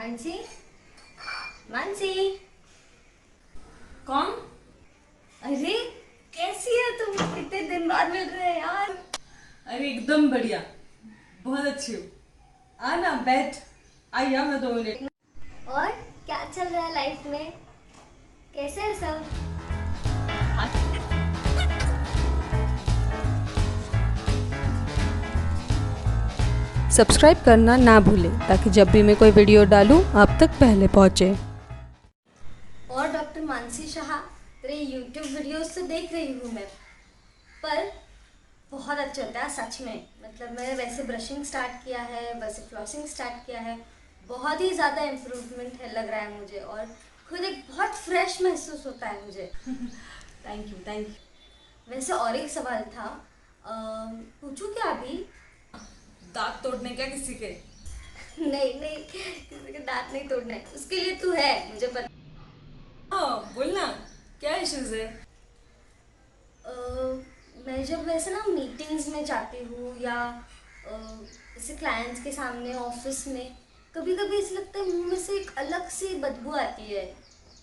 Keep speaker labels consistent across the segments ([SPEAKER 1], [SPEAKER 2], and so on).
[SPEAKER 1] मानसी, मानसी।
[SPEAKER 2] कौन?
[SPEAKER 1] अरे कैसी है तुम? कितने दिन बाद मिल रहे हैं यार।
[SPEAKER 2] अरे एकदम बढ़िया, बहुत अच्छी हो। आ ना, बैठ। आई आ, मैं 2 मिनट।
[SPEAKER 1] और क्या चल रहा है लाइफ में? कैसे है सब?
[SPEAKER 3] सब्सक्राइब करना ना भूलें ताकि जब भी मैं कोई वीडियो डालूं आप तक पहले पहुंचे।
[SPEAKER 1] और डॉक्टर मानसी शाह, तेरे यूट्यूब वीडियोस तो देख रही हूँ मैं, पर बहुत अच्छा होता है सच में। मतलब मैंने वैसे ब्रशिंग स्टार्ट किया है, वैसे फ्लॉसिंग स्टार्ट किया है, बहुत ही ज़्यादा इम्प्रूवमेंट है लग रहा है मुझे, और खुद एक बहुत फ्रेश महसूस होता है मुझे।
[SPEAKER 2] Thank you, thank you.
[SPEAKER 1] वैसे और एक सवाल था, पूछूं क्या अभी?
[SPEAKER 2] दांत तोड़ने क्या किसी के?
[SPEAKER 1] नहीं नहीं, किसी के दांत नहीं तोड़ना है, उसके लिए तू है, मुझे पता।
[SPEAKER 2] हाँ बोलना, क्या इश्यूज है?
[SPEAKER 1] अ, मैं जब वैसे ना मीटिंग्स में जाती हूँ या जैसे क्लाइंट्स के सामने ऑफिस में, कभी कभी ऐसा लगता है मुंह में से एक अलग सी बदबू आती है।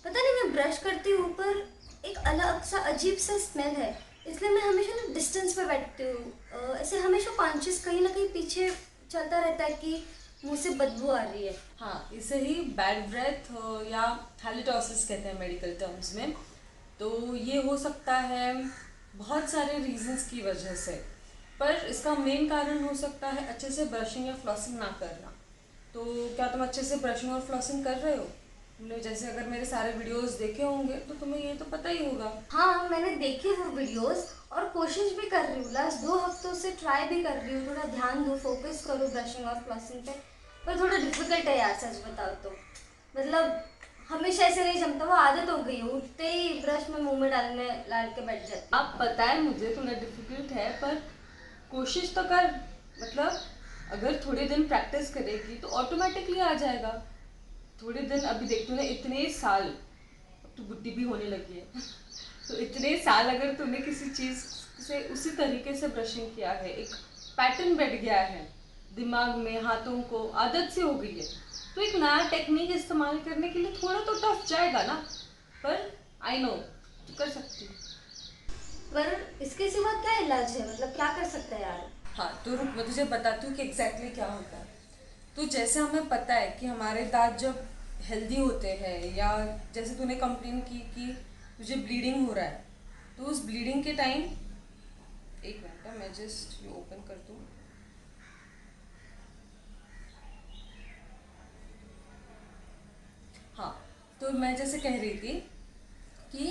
[SPEAKER 1] पता नहीं, मैं ब्रश करती हूँ पर एक अलग सा अजीब सा स्मेल है। इसलिए मैं हमेशा ना डिस्टेंस पे बैठती हूँ। ऐसे हमेशा कॉन्शियस कहीं ना कहीं पीछे चलता रहता है कि मुंह से बदबू आ रही है।
[SPEAKER 2] हाँ, इसे ही बैड ब्रेथ या हैलिटॉसिस कहते हैं मेडिकल टर्म्स में। तो ये हो सकता है बहुत सारे रीजंस की वजह से, पर इसका मेन कारण हो सकता है अच्छे से ब्रशिंग या फ्लॉसिंग ना करना। तो क्या तुम अच्छे से ब्रशिंग और फ्लॉसिंग कर रहे हो? तुमने जैसे अगर मेरे सारे वीडियोस देखे होंगे तो तुम्हें ये तो पता ही होगा।
[SPEAKER 1] हाँ, मैंने देखे वो वीडियोस और कोशिश भी कर रही हूँ, लास्ट 2 हफ्तों से ट्राई भी कर रही हूँ, थोड़ा ध्यान दूँ, फोकस करूँ ब्रशिंग और फ्लॉसिंग पे। पर थोड़ा डिफिकल्ट है यार, सच बताओ तो। मतलब हमेशा ऐसे नहीं जमता, वो आदत हो गई है, उठते ही ब्रश में मुंह में डाल के बैठ जाती हूँ।
[SPEAKER 2] अब पता है मुझे तुम्हें डिफिकल्ट है, पर कोशिश तो कर। मतलब अगर थोड़े दिन प्रैक्टिस करेगी तो ऑटोमेटिकली आ जाएगा। थोड़े दिन, अभी देख तूने इतने साल, अब तो बुढ़ी भी होने लगी है तो इतने साल अगर तूने किसी चीज से उसी तरीके से ब्रशिंग किया है, एक पैटर्न बैठ गया है दिमाग में, हाथों को आदत से हो गई है, तो एक नया टेक्निक इस्तेमाल करने के लिए थोड़ा तो टफ जाएगा ना। पर आई नो तू कर सकती है।
[SPEAKER 1] पर इसके सिवा क्या इलाज है? मतलब क्या कर सकता है यार?
[SPEAKER 2] हाँ तो रुक, मैं तुझे बताती हूँ कि एग्जैक्टली क्या होता है। तो जैसे हमें पता है कि हमारे दांत जब हेल्दी होते हैं, या जैसे तूने कंप्लेन की कि तुझे ब्लीडिंग हो रहा है, तो उस ब्लीडिंग के टाइम, एक मिनट मैं जस्ट ये ओपन कर दूँ। हाँ, तो मैं जैसे कह रही थी कि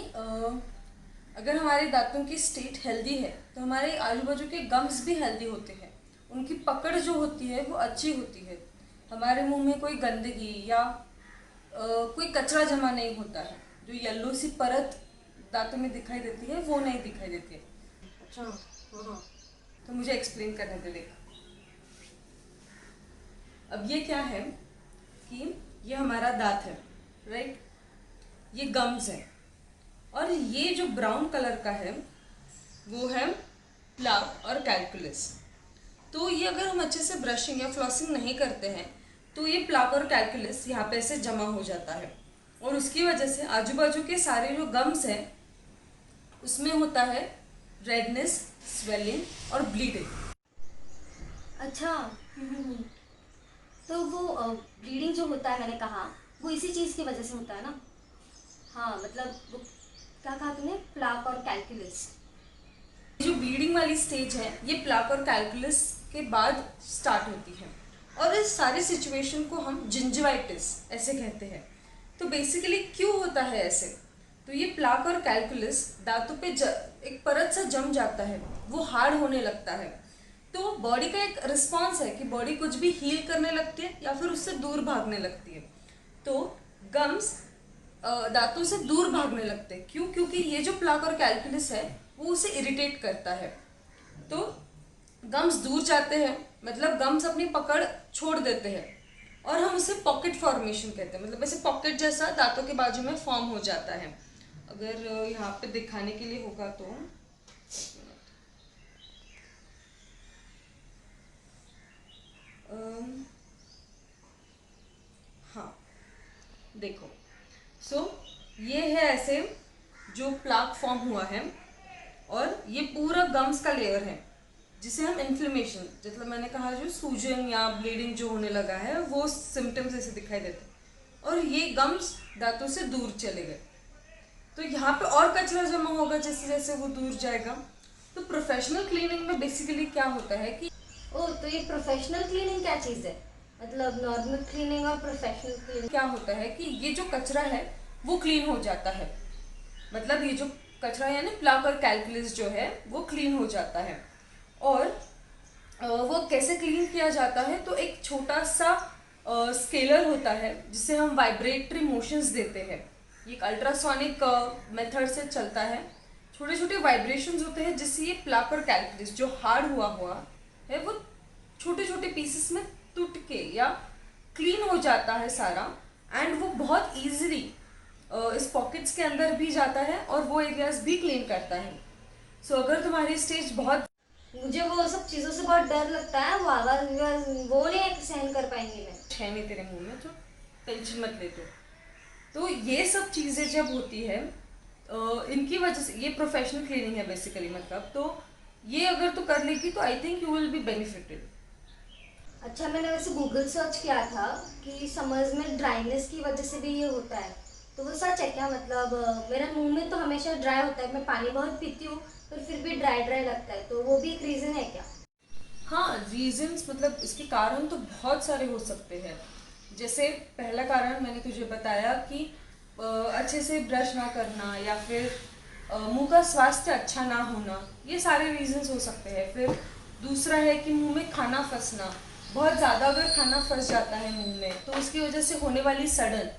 [SPEAKER 2] अगर हमारे दांतों की स्टेट हेल्दी है तो हमारे आजू बाजू के गम्स भी हेल्दी होते हैं, उनकी पकड़ जो होती है वो अच्छी होती है, हमारे मुंह में कोई गंदगी या कोई कचरा जमा नहीं होता है, जो येलो सी परत दांतों में दिखाई देती है वो नहीं दिखाई देती है।
[SPEAKER 1] अच्छा। हाँ।
[SPEAKER 2] तो मुझे एक्सप्लेन करने दे देख। अब ये क्या है कि ये हमारा दांत है, राइट? ये गम्स है, और ये जो ब्राउन कलर का है वो है प्लाक और कैलकुलस। तो ये अगर हम अच्छे से ब्रशिंग या फ्लॉसिंग नहीं करते हैं तो ये प्लाक और कैलकुलस यहाँ पे से जमा हो जाता है, और उसकी वजह से आजू बाजू के सारे जो गम्स हैं उसमें होता है रेडनेस, स्वेलिंग और ब्लीडिंग।
[SPEAKER 1] अच्छा। तो वो ब्लीडिंग जो होता है, मैंने कहा, वो इसी चीज़ की वजह से होता है ना? हाँ, मतलब वो क्या कहा तूने, प्लाक और कैलकुलस?
[SPEAKER 2] जो ब्लीडिंग वाली स्टेज है ये प्लाक और कैलकुलस के बाद स्टार्ट होती है, और इस सारी सिचुएशन को हम जिंजिवाइटिस ऐसे कहते हैं। तो बेसिकली क्यों होता है ऐसे? तो ये प्लाक और कैलकुलस दांतों पे एक परत सा जम जाता है, वो हार्ड होने लगता है। तो बॉडी का एक रिस्पॉन्स है कि बॉडी कुछ भी हील करने लगती है या फिर उससे दूर भागने लगती है। तो गम्स दांतों से दूर भागने लगते हैं, क्यों? क्योंकि ये जो प्लाक और कैलकुलस है वो उसे इरिटेट करता है। तो गम्स दूर जाते हैं, मतलब गम्स अपनी पकड़ छोड़ देते हैं, और हम उसे पॉकेट फॉर्मेशन कहते हैं। मतलब ऐसे पॉकेट जैसा दांतों के बाजू में फॉर्म हो जाता है। अगर यहाँ पे दिखाने के लिए होगा तो अम, हाँ, देखो। ये है ऐसे जो प्लाक फॉर्म हुआ है, और ये पूरा गम्स का लेयर है जिसे हम इन्फ्लेमेशन, मतलब मैंने कहा जो सूजन या ब्लीडिंग जो होने लगा है वो सिम्टम्स ऐसे दिखाई देते हैं, और ये गम्स दांतों से दूर चले गए। तो यहाँ पे और कचरा जमा होगा जैसे जैसे वो दूर जाएगा। तो प्रोफेशनल क्लीनिंग में बेसिकली क्या होता है कि
[SPEAKER 1] ओ, तो ये प्रोफेशनल क्लीनिंग क्या चीज़ है? मतलब नॉर्मल क्लीनिंग और प्रोफेशनल क्लीनिंग।
[SPEAKER 2] क्या होता है कि ये जो कचरा है वो क्लीन हो जाता है, मतलब ये जो कचरा है ना प्लाक और कैल्कुलस जो है वो क्लीन हो जाता है। और वो कैसे क्लीन किया जाता है, तो एक छोटा सा स्केलर होता है जिसे हम वाइब्रेटरी मोशंस देते हैं। ये एक अल्ट्रासोनिक मेथड से चलता है। छोटे छोटे वाइब्रेशंस होते हैं जिससे ये प्लाक और कैल्कुलस जो हार्ड हुआ है वो छोटे छोटे पीसेस में टूट के या क्लीन हो जाता है सारा, एंड वो बहुत इजीली इस पॉकेट्स के अंदर भी जाता है और वो एरियाज भी क्लीन करता है। अगर तुम्हारी स्टेज बहुत,
[SPEAKER 1] मुझे वो सब चीज़ों से बहुत डर लगता है, वो आवाज़ वो नहीं सहन कर पाएंगी मैं।
[SPEAKER 2] है नहीं तेरे मुंह में, तो टेंशन मत ले। तो ये सब चीज़ें जब होती है इनकी वजह से, ये प्रोफेशनल क्लीनिंग है बेसिकली, मतलब तो ये अगर तू कर लेगी तो I think you will be benefited.
[SPEAKER 1] अच्छा, मैंने वैसे गूगल सर्च किया था कि समर्स में ड्राइनेस की वजह से भी ये होता है, तो वो सच है क्या? मतलब मेरा मुंह में तो हमेशा ड्राई होता है, मैं पानी बहुत पीती हूँ पर फिर भी ड्राई ड्राई लगता है, तो वो भी एक रीज़न है क्या?
[SPEAKER 2] हाँ, रीजंस मतलब इसके कारण तो बहुत सारे हो सकते हैं। जैसे पहला कारण मैंने तुझे बताया कि अच्छे से ब्रश ना करना, या फिर मुंह का स्वास्थ्य अच्छा ना होना, ये सारे रीजंस हो सकते हैं। फिर दूसरा है कि मुंह में खाना फंसना, बहुत ज़्यादा अगर खाना फंस जाता है मुंह में तो उसकी वजह से होने वाली सड़न,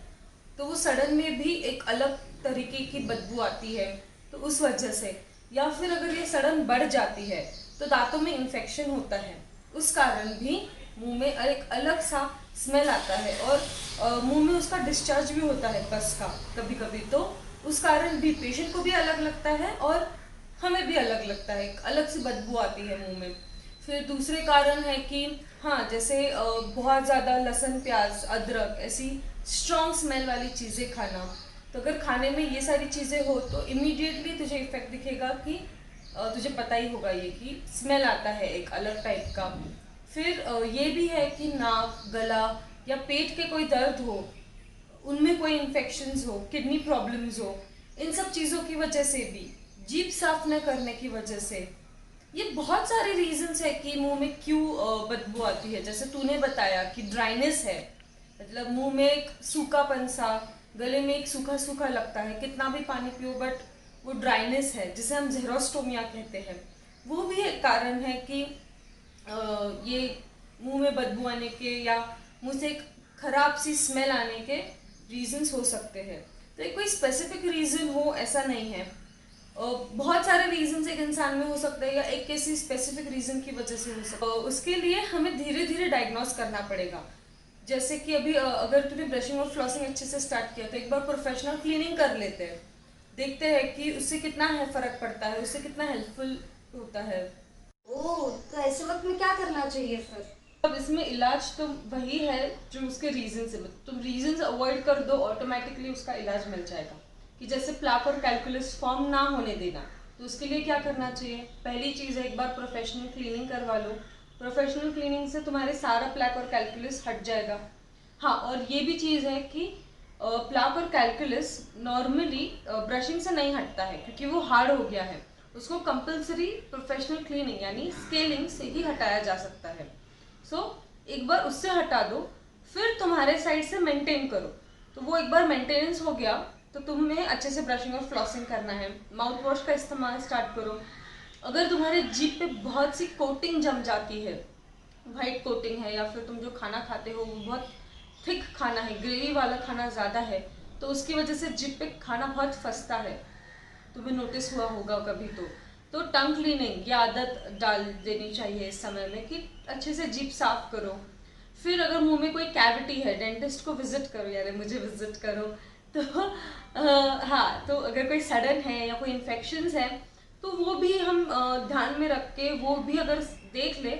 [SPEAKER 2] तो वो सड़न में भी एक अलग तरीके की बदबू आती है, तो उस वजह से। या फिर अगर ये सड़न बढ़ जाती है तो दांतों में इन्फेक्शन होता है, उस कारण भी मुंह में एक अलग सा स्मेल आता है, और मुंह में उसका डिस्चार्ज भी होता है पस का कभी कभी, तो उस कारण भी पेशेंट को भी अलग लगता है और हमें भी अलग लगता है, एक अलग सी बदबू आती है मुंह में। फिर दूसरे कारण है कि हाँ, जैसे बहुत ज़्यादा लहसुन प्याज अदरक ऐसी स्ट्रॉन्ग स्मेल वाली चीज़ें खाना, तो अगर खाने में ये सारी चीज़ें हो तो इमीडिएटली तुझे इफेक्ट दिखेगा कि तुझे पता ही होगा ये कि स्मेल आता है एक अलग टाइप का। फिर ये भी है कि नाक गला या पेट के कोई दर्द हो, उनमें कोई इन्फेक्शंस हो, किडनी प्रॉब्लम्स हो, इन सब चीज़ों की वजह से भी, जीभ साफ न करने की वजह से, ये बहुत सारे रीजंस है कि मुंह में क्यों बदबू आती है। जैसे तूने बताया कि ड्राइनेस है, मतलब मुंह में एक सूखापन सा, गले में एक सूखा सूखा लगता है, कितना भी पानी पियो बट वो ड्राइनेस है जिसे हम ज़ेरोस्टोमिया कहते हैं, वो भी एक कारण है कि ये मुंह में बदबू आने के या मुंह से एक खराब सी स्मेल आने के रीजंस हो सकते हैं। तो एक कोई स्पेसिफिक रीज़न हो ऐसा नहीं है, बहुत सारे रीजंस एक इंसान में हो सकते हैं या एक किसी स्पेसिफिक रीजन की वजह से हो सकता है। उसके लिए हमें धीरे धीरे डायग्नोस करना पड़ेगा। जैसे कि अभी अगर तूने ब्रशिंग और फ्लॉसिंग अच्छे से स्टार्ट किया तो एक बार प्रोफेशनल क्लीनिंग कर लेते हैं, देखते हैं कि उससे कितना है फर्क पड़ता है, उससे कितना हेल्पफुल होता है।
[SPEAKER 1] ओह, तो ऐसे वक्त में क्या करना चाहिए फिर?
[SPEAKER 2] अब इसमें इलाज तो वही है जो उसके रीजन से, तुम रीजन अवॉइड कर दो ऑटोमेटिकली उसका इलाज मिल जाएगा। कि जैसे प्लाक और कैल्कुलस फॉर्म ना होने देना, तो उसके लिए क्या करना चाहिए? पहली चीज़ है एक बार प्रोफेशनल क्लीनिंग करवा लो। प्रोफेशनल क्लीनिंग से तुम्हारे सारा प्लाक और कैल्कुलस हट जाएगा। हाँ, और ये भी चीज़ है कि प्लाक और कैल्कुलस नॉर्मली ब्रशिंग से नहीं हटता है क्योंकि वो हार्ड हो गया है, उसको कंपलसरी प्रोफेशनल क्लीनिंग यानी स्केलिंग से ही हटाया जा सकता है। एक बार उससे हटा दो, फिर तुम्हारे साइड से मेंटेन करो। तो वो एक बार मेंटेनेंस हो गया तो तुम्हें अच्छे से ब्रशिंग और फ्लॉसिंग करना है, माउथ वॉश का इस्तेमाल स्टार्ट करो। अगर तुम्हारे जीभ पे बहुत सी कोटिंग जम जाती है, वाइट कोटिंग है, या फिर तुम जो खाना खाते हो वो बहुत थिक खाना है, ग्रेवी वाला खाना ज़्यादा है, तो उसकी वजह से जीभ पे खाना बहुत फंसता है, तुम्हें नोटिस हुआ होगा कभी। तो टंग क्लीनिंग की आदत डाल देनी चाहिए इस समय में कि अच्छे से जीभ साफ करो। फिर अगर मुंह में कोई कैविटी है, डेंटिस्ट को विजिट करो, यानी मुझे विजिट करो। तो हाँ, तो अगर कोई सडन है या कोई इन्फेक्शंस है तो वो भी हम ध्यान में रख के वो भी अगर देख ले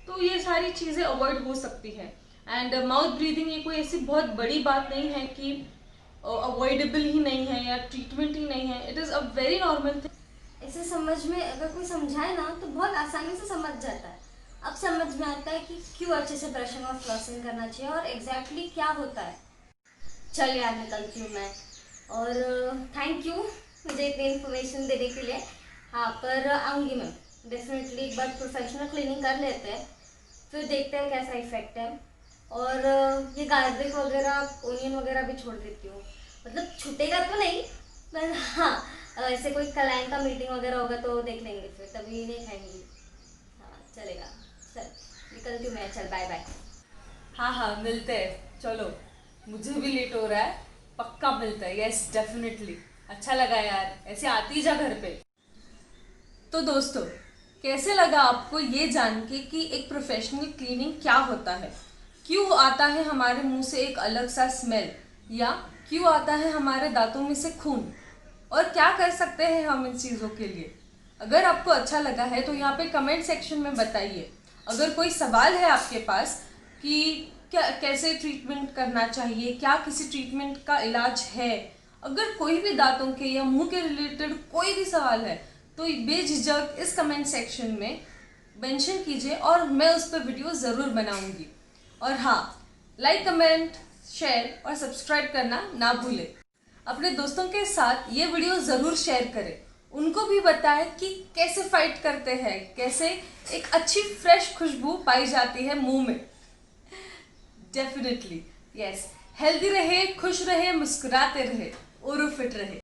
[SPEAKER 2] तो ये सारी चीज़ें अवॉइड हो सकती है। एंड माउथ ब्रीदिंग ये कोई ऐसी बहुत बड़ी बात नहीं है कि अवॉइडेबल ही नहीं है या ट्रीटमेंट ही नहीं है, it is a very normal thing.
[SPEAKER 1] इसे समझ में अगर कोई समझाए ना तो बहुत आसानी से समझ जाता है। अब समझ में आता है कि क्यों अच्छे से ब्रशिंग और फ्लॉसिंग करना चाहिए और एग्जैक्टली क्या होता है। चल यार निकलती हूँ मैं, और थैंक यू मुझे इतनी इन्फॉर्मेशन देने के लिए। हाँ, पर आऊँगी मैं डेफिनेटली। एक बार प्रोफेशनल क्लीनिंग कर लेते हैं, फिर देखते हैं कैसा इफेक्ट है। और ये गार्लिक वगैरह ओनियन वगैरह भी छोड़ देती हूँ, मतलब छूटेगा तो नहीं, पर हाँ ऐसे कोई क्लाइंट का मीटिंग वगैरह होगा तो देख लेंगे, फिर तभी नहीं खाएंगी। हाँ चलेगा, चल निकलती हूँ मैं, चल बाय बाय।
[SPEAKER 2] हाँ हाँ, मिलते हैं, चलो, मुझे भी लेट हो रहा है, पक्का मिलता है, यस डेफिनेटली। अच्छा लगा यार, ऐसे आती जा घर पे। तो दोस्तों, कैसे लगा आपको ये जान के कि एक प्रोफेशनल क्लीनिंग क्या होता है, क्यों आता है हमारे मुंह से एक अलग सा स्मेल, या क्यों आता है हमारे दांतों में से खून, और क्या कर सकते हैं हम इन चीज़ों के लिए। अगर आपको अच्छा लगा है तो यहाँ पे कमेंट सेक्शन में बताइए। अगर कोई सवाल है आपके पास कि क्या कैसे ट्रीटमेंट करना चाहिए, क्या किसी ट्रीटमेंट का इलाज है, अगर कोई भी दांतों के या मुंह के रिलेटेड कोई भी सवाल है तो बेझिझक इस कमेंट सेक्शन में मेंशन कीजिए और मैं उस पर वीडियो ज़रूर बनाऊंगी। और हाँ, लाइक कमेंट शेयर और सब्सक्राइब करना ना भूलें। अपने दोस्तों के साथ ये वीडियो ज़रूर शेयर करें, उनको भी बताएं कि कैसे फाइट करते हैं, कैसे एक अच्छी फ्रेश खुशबू पाई जाती है मुंह में। डेफिनेटली यस, हेल्दी रहे, खुश रहे, मुस्कुराते रहे और फिट रहे।